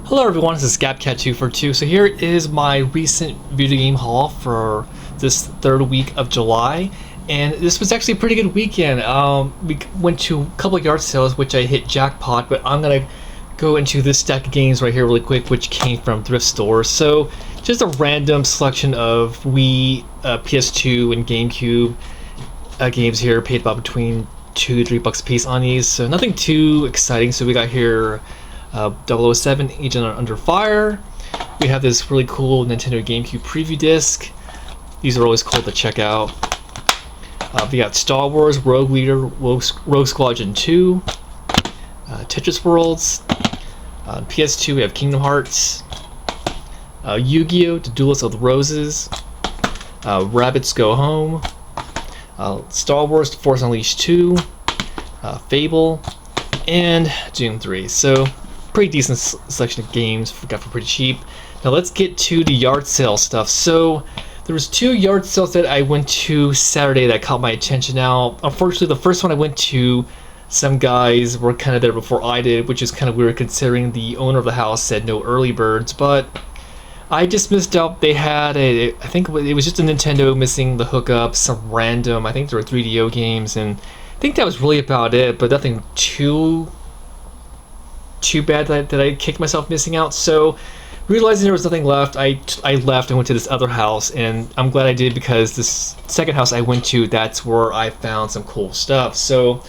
Hello everyone, this is Gabcat242. So here is my recent video game haul for this third week of July, and this was actually a pretty good weekend. We went to a couple of yard sales, which I hit jackpot, but I'm gonna go into this stack of games right here really quick, which came from thrift stores. So just a random selection of Wii, PS2, and GameCube games here. Paid about between $2 to $3 a piece on these, so nothing too exciting. So we got here 007 Agent Under Fire. We have this really cool Nintendo GameCube preview disc. These are always cool to check out. We got Star Wars Rogue Leader, Rogue Squadron 2, Tetris Worlds. PS2 we have Kingdom Hearts, Yu-Gi-Oh! The Duelist of the Roses, Rabbids Go Home, Star Wars The Force Unleashed 2, Fable, and Doom 3. So pretty decent selection of games got for pretty cheap. Now let's get to the yard sale stuff. So there was two yard sales that I went to Saturday that caught my attention. Now unfortunately the first one I went to, some guys were kind of there before I did, which is kind of weird considering the owner of the house said no early birds, but I just missed out. They had I think it was just a Nintendo missing the hookup, some random, I think there were 3DO games, and I think that was really about it, but nothing too bad that I kicked myself missing out. So realizing there was nothing left, I left and went to this other house, and I'm glad I did, because this second house I went to, that's where I found some cool stuff. So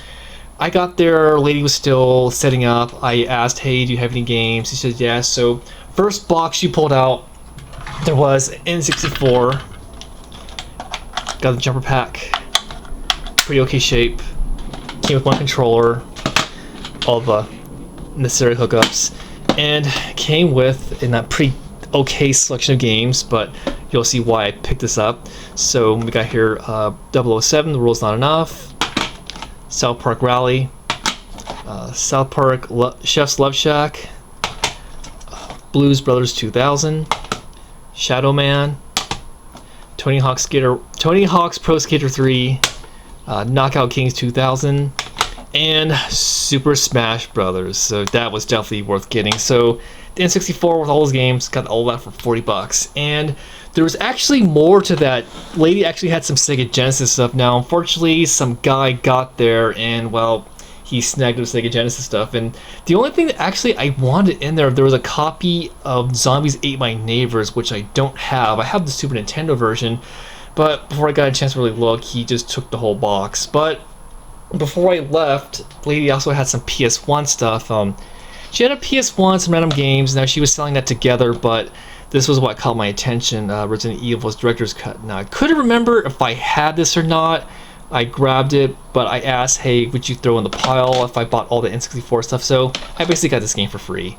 I got there, lady was still setting up. I asked, hey, do you have any games? She said yes. So first box she pulled out, there was N64. Got the jumper pack, pretty okay shape. Came with one controller, all the necessary hookups, and came with in that pretty okay selection of games, but you'll see why I picked this up. So we got here 007 The Rules Not Enough, South Park Rally, South Park Chef's Love Shack, Blues Brothers 2000, Shadow Man, Tony Hawk's Pro Skater 3, Knockout Kings 2000, and Super Smash Brothers. So that was definitely worth getting. So the N64 with all those games, got all that for $40. And there was actually more to that. Lady actually had some Sega Genesis stuff. Now unfortunately some guy got there and, well, he snagged the Sega Genesis stuff. And the only thing that actually I wanted in there was a copy of Zombies Ate My Neighbors, which I don't have. I have the Super Nintendo version, but before I got a chance to really look, he just took the whole box. But before I left, lady also had some PS1 stuff. She had a PS1, some random games. Now she was selling that together, but this was what caught my attention, Resident Evil's Director's Cut. Now I couldn't remember if I had this or not. I grabbed it, but I asked, hey, would you throw in the pile if I bought all the N64 stuff? So I basically got this game for free.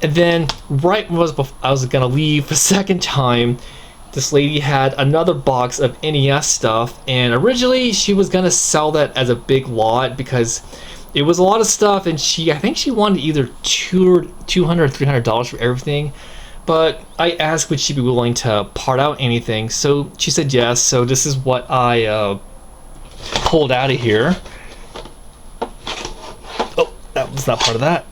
And then right when I was gonna leave the second time, this lady had another box of NES stuff, and originally she was gonna sell that as a big lot because it was a lot of stuff, and I think she wanted either $200 or $300 for everything. But I asked would she be willing to part out anything, so she said yes. So this is what I pulled out of here. Oh, that was not part of that.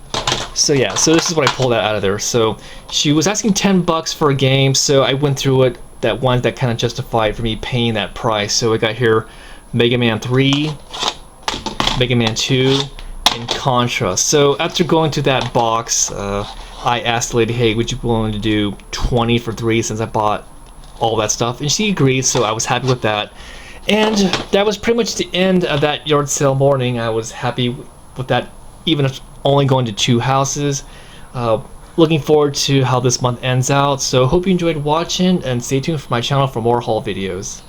So yeah, so this is what I pulled out of there. So she was asking $10 for a game, so I went through it. That one that kind of justified for me paying that price. So I got here Mega Man 3, Mega Man 2, and Contra. So after going through that box, I asked the lady, hey, would you be willing to do 20 for 3 since I bought all that stuff? And she agreed, so I was happy with that. And that was pretty much the end of that yard sale morning. I was happy with that, even if only going to 2 houses. Looking forward to how this month ends out. So hope you enjoyed watching, and stay tuned for my channel for more haul videos.